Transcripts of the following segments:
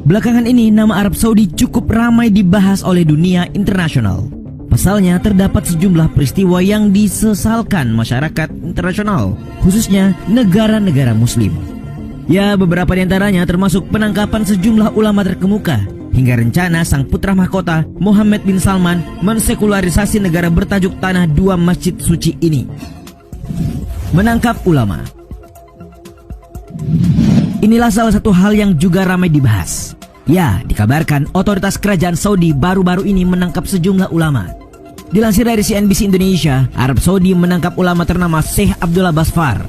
Belakangan ini nama Arab Saudi cukup ramai dibahas oleh dunia internasional. Pasalnya terdapat sejumlah peristiwa yang disesalkan masyarakat internasional, khususnya negara-negara muslim. Ya, beberapa di antaranya termasuk penangkapan sejumlah ulama terkemuka, hingga rencana sang putra mahkota Mohammed bin Salman mensekularisasi negara bertajuk Tanah Dua Masjid Suci ini. Menangkap ulama. Inilah salah satu hal yang juga ramai dibahas. Ya, dikabarkan otoritas kerajaan Saudi baru-baru ini menangkap sejumlah ulama. Dilansir dari CNBC Indonesia, Arab Saudi menangkap ulama ternama Syekh Abdullah Basfar.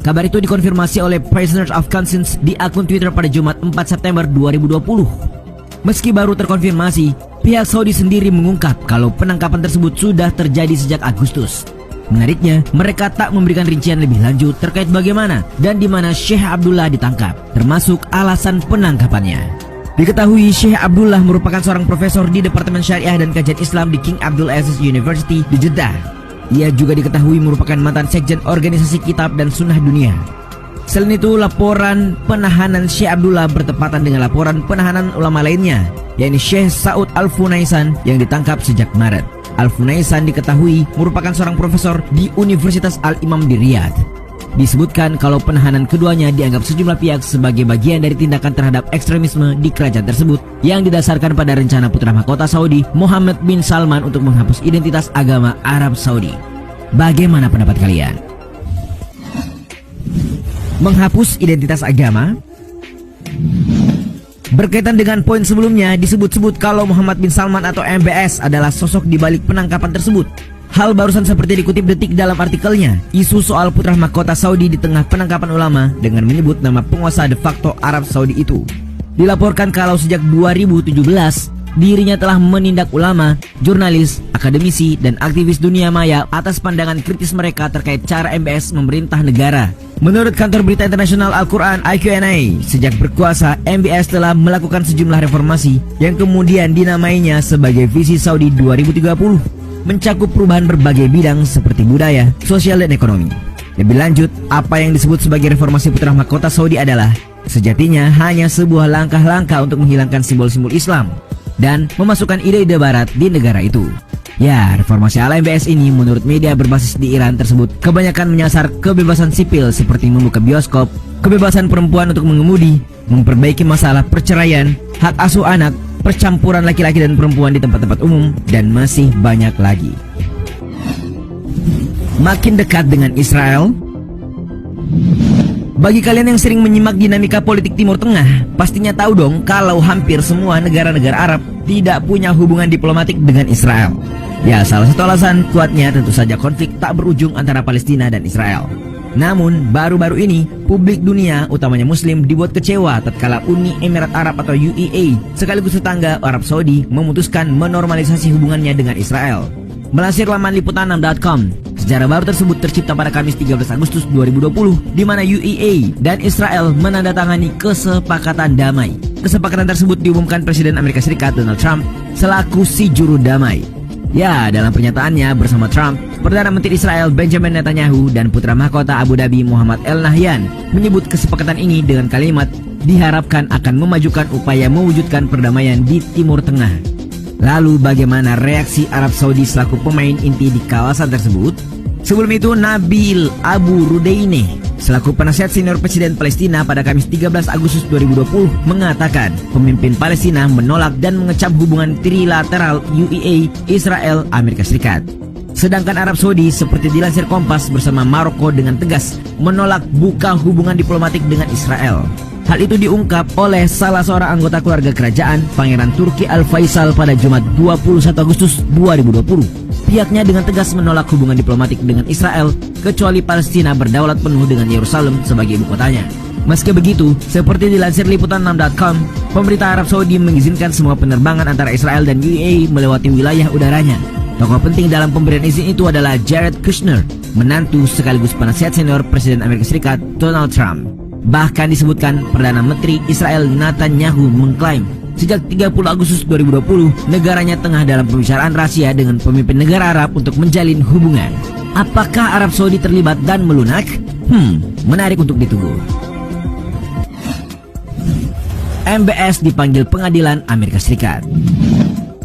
Kabar itu dikonfirmasi oleh Prisoners of Conscience di akun Twitter pada Jumat 4 September 2020. Meski baru terkonfirmasi, pihak Saudi sendiri mengungkap kalau penangkapan tersebut sudah terjadi sejak Agustus. Menariknya, mereka tak memberikan rincian lebih lanjut terkait bagaimana dan di mana Syekh Abdullah ditangkap, termasuk alasan penangkapannya. Diketahui Syekh Abdullah merupakan seorang profesor di Departemen Syariah dan Kajian Islam di King Abdul Aziz University di Jeddah. Ia juga diketahui merupakan mantan sekjen Organisasi Kitab dan Sunnah Dunia. Selain itu, laporan penahanan Syekh Abdullah bertepatan dengan laporan penahanan ulama lainnya, yakni Syekh Saud Al-Funaisan yang ditangkap sejak Maret. Al-Funaisan diketahui merupakan seorang profesor di Universitas Al-Imam di Riyadh. Disebutkan kalau penahanan keduanya dianggap sejumlah pihak sebagai bagian dari tindakan terhadap ekstremisme di kerajaan tersebut yang didasarkan pada rencana putra mahkota Saudi Mohammed bin Salman untuk menghapus identitas agama Arab Saudi. Bagaimana pendapat kalian? Menghapus identitas agama? Berkaitan dengan poin sebelumnya, disebut-sebut kalau Mohammed bin Salman atau MBS adalah sosok di balik penangkapan tersebut. Hal barusan seperti dikutip Detik dalam artikelnya, isu soal putra mahkota Saudi di tengah penangkapan ulama dengan menyebut nama penguasa de facto Arab Saudi itu. Dilaporkan kalau sejak 2017, dirinya telah menindak ulama, jurnalis, akademisi, dan aktivis dunia maya atas pandangan kritis mereka terkait cara MBS memerintah negara. Menurut kantor berita internasional Al-Quran IQNA, sejak berkuasa, MBS telah melakukan sejumlah reformasi yang kemudian dinamainya sebagai Visi Saudi 2030, mencakup perubahan berbagai bidang seperti budaya, sosial, dan ekonomi. Lebih lanjut, apa yang disebut sebagai reformasi putra mahkota Saudi adalah sejatinya hanya sebuah langkah-langkah untuk menghilangkan simbol-simbol Islam dan memasukkan ide-ide barat di negara itu. Ya, reformasi ala MBS ini menurut media berbasis di Iran tersebut kebanyakan menyasar kebebasan sipil seperti membuka bioskop, kebebasan perempuan untuk mengemudi, memperbaiki masalah perceraian, hak asuh anak, percampuran laki-laki dan perempuan di tempat-tempat umum, dan masih banyak lagi. Makin dekat dengan Israel? Bagi kalian yang sering menyimak dinamika politik Timur Tengah, pastinya tahu dong kalau hampir semua negara-negara Arab tidak punya hubungan diplomatik dengan Israel. Ya, salah satu alasan kuatnya tentu saja konflik tak berujung antara Palestina dan Israel. Namun, baru-baru ini, publik dunia, utamanya Muslim, dibuat kecewa tatkala Uni Emirat Arab atau UAE, sekaligus tetangga Arab Saudi, memutuskan menormalisasi hubungannya dengan Israel. Melansir laman liputan6.com, sejarah baru tersebut tercipta pada Kamis 13 Agustus 2020, di mana UAE dan Israel menandatangani kesepakatan damai. Kesepakatan tersebut diumumkan Presiden Amerika Serikat Donald Trump selaku si juru damai. Ya, dalam pernyataannya bersama Trump, Perdana Menteri Israel Benjamin Netanyahu dan putra mahkota Abu Dhabi Muhammad El Nahyan menyebut kesepakatan ini dengan kalimat diharapkan akan memajukan upaya mewujudkan perdamaian di Timur Tengah. Lalu bagaimana reaksi Arab Saudi selaku pemain inti di kawasan tersebut? Sebelum itu, Nabil Abu Rudeine selaku penasihat senior Presiden Palestina pada Kamis 13 Agustus 2020 mengatakan pemimpin Palestina menolak dan mengecam hubungan trilateral UAE, Israel, Amerika Serikat. Sedangkan Arab Saudi seperti dilansir Kompas bersama Maroko dengan tegas menolak buka hubungan diplomatik dengan Israel. Hal itu diungkap oleh salah seorang anggota keluarga kerajaan, Pangeran Turki Al-Faisal pada Jumat 21 Agustus 2020. Pihaknya dengan tegas menolak hubungan diplomatik dengan Israel kecuali Palestina berdaulat penuh dengan Yerusalem sebagai ibu kotanya. Meski begitu, seperti dilansir liputan6.com, pemerintah Arab Saudi mengizinkan semua penerbangan antara Israel dan UAE melewati wilayah udaranya. Tokoh penting dalam pemberian izin itu adalah Jared Kushner, menantu sekaligus penasihat senior Presiden Amerika Serikat Donald Trump. Bahkan disebutkan Perdana Menteri Israel Netanyahu mengklaim sejak 30 Agustus 2020 negaranya tengah dalam pembicaraan rahasia dengan pemimpin negara Arab untuk menjalin hubungan. Apakah Arab Saudi terlibat dan melunak? Menarik untuk ditunggu. MBS dipanggil pengadilan Amerika Serikat.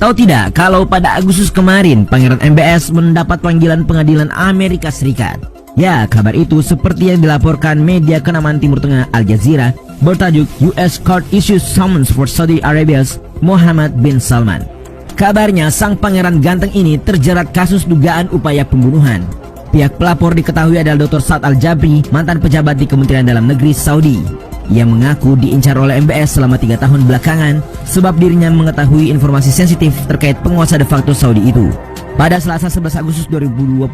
Tahu tidak kalau pada Agustus kemarin Pangeran MBS mendapat panggilan pengadilan Amerika Serikat? Ya, kabar itu seperti yang dilaporkan media kenamaan Timur Tengah Al Jazeera bertajuk US Court Issues Summons for Saudi Arabia's Mohammed bin Salman. Kabarnya sang pangeran ganteng ini terjerat kasus dugaan upaya pembunuhan. Pihak pelapor diketahui adalah Dr. Saad Al-Jabri, mantan pejabat di Kementerian Dalam Negeri Saudi. Ia mengaku diincar oleh MBS selama 3 tahun belakangan sebab dirinya mengetahui informasi sensitif terkait penguasa de facto Saudi itu. Pada Selasa 11 Agustus 2020,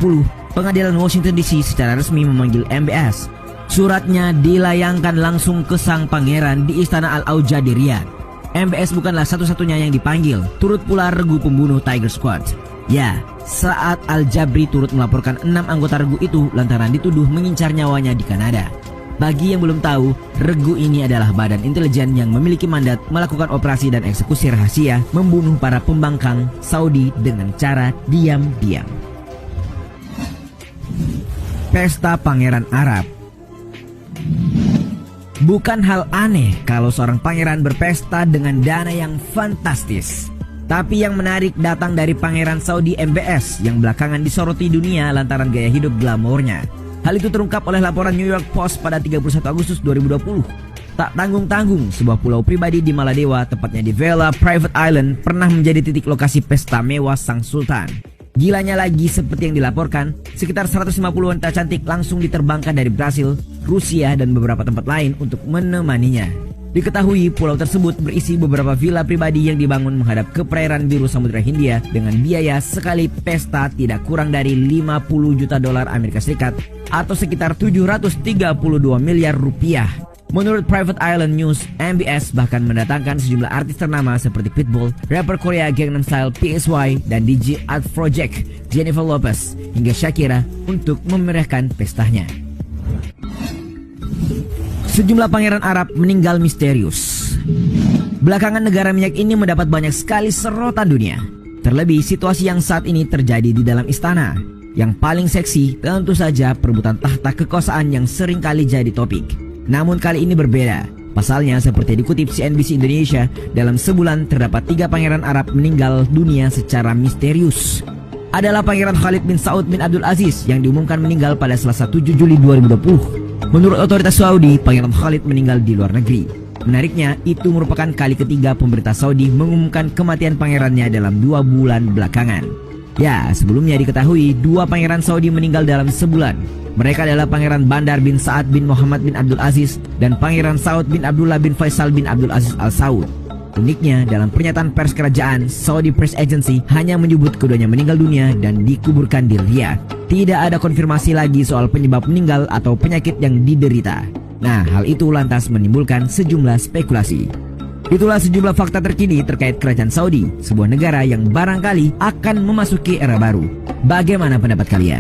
pengadilan Washington DC secara resmi memanggil MBS. Suratnya dilayangkan langsung ke sang pangeran di Istana Al-Auja di Riyadh. MBS bukanlah satu-satunya yang dipanggil, turut pula regu pembunuh Tiger Squad. Ya, Saad Al-Jabri turut melaporkan 6 anggota regu itu lantaran dituduh mengincar nyawanya di Kanada. Bagi yang belum tahu, regu ini adalah badan intelijen yang memiliki mandat melakukan operasi dan eksekusi rahasia membunuh para pembangkang Saudi dengan cara diam-diam. Pesta Pangeran Arab. Bukan hal aneh kalau seorang pangeran berpesta dengan dana yang fantastis. Tapi yang menarik datang dari Pangeran Saudi MBS yang belakangan disoroti dunia lantaran gaya hidup glamornya. Hal itu terungkap oleh laporan New York Post pada 31 Agustus 2020. Tak tanggung-tanggung, sebuah pulau pribadi di Maladewa, tepatnya di Vela Private Island, pernah menjadi titik lokasi pesta mewah sang sultan. Gilanya lagi, seperti yang dilaporkan, sekitar 150 wanita cantik langsung diterbangkan dari Brasil, Rusia, dan beberapa tempat lain untuk menemaninya. Diketahui pulau tersebut berisi beberapa villa pribadi yang dibangun menghadap ke perairan biru Samudra Hindia dengan biaya sekali pesta tidak kurang dari 50 juta dolar Amerika Serikat atau sekitar 732 miliar rupiah. Menurut Private Island News, MBS bahkan mendatangkan sejumlah artis ternama seperti Pitbull, rapper Korea Gangnam Style PSY, dan DJ Art Project Jennifer Lopez hingga Shakira untuk memeriahkan pestanya. Sejumlah pangeran Arab meninggal misterius. Belakangan negara minyak ini mendapat banyak sekali sorotan dunia. Terlebih situasi yang saat ini terjadi di dalam istana. Yang paling seksi tentu saja perebutan tahta kekuasaan yang sering kali jadi topik. Namun kali ini berbeda. Pasalnya seperti dikutip CNBC Indonesia, dalam sebulan terdapat 3 pangeran Arab meninggal dunia secara misterius. Adalah Pangeran Khalid bin Saud bin Abdul Aziz yang diumumkan meninggal pada Selasa 7 Juli 2020. Menurut otoritas Saudi, Pangeran Khalid meninggal di luar negeri. Menariknya, itu merupakan kali ketiga pemerintah Saudi mengumumkan kematian pangerannya dalam 2 bulan belakangan. Ya, sebelumnya diketahui 2 pangeran Saudi meninggal dalam sebulan. Mereka adalah Pangeran Bandar bin Saad bin Muhammad bin Abdul Aziz dan Pangeran Saud bin Abdullah bin Faisal bin Abdul Aziz Al Saud. Uniknya, dalam pernyataan pers kerajaan, Saudi Press Agency hanya menyebut keduanya meninggal dunia dan dikuburkan di Riyadh. Tidak ada konfirmasi lagi soal penyebab meninggal atau penyakit yang diderita. Nah, hal itu lantas menimbulkan sejumlah spekulasi. Itulah sejumlah fakta terkini terkait kerajaan Saudi, sebuah negara yang barangkali akan memasuki era baru. Bagaimana pendapat kalian?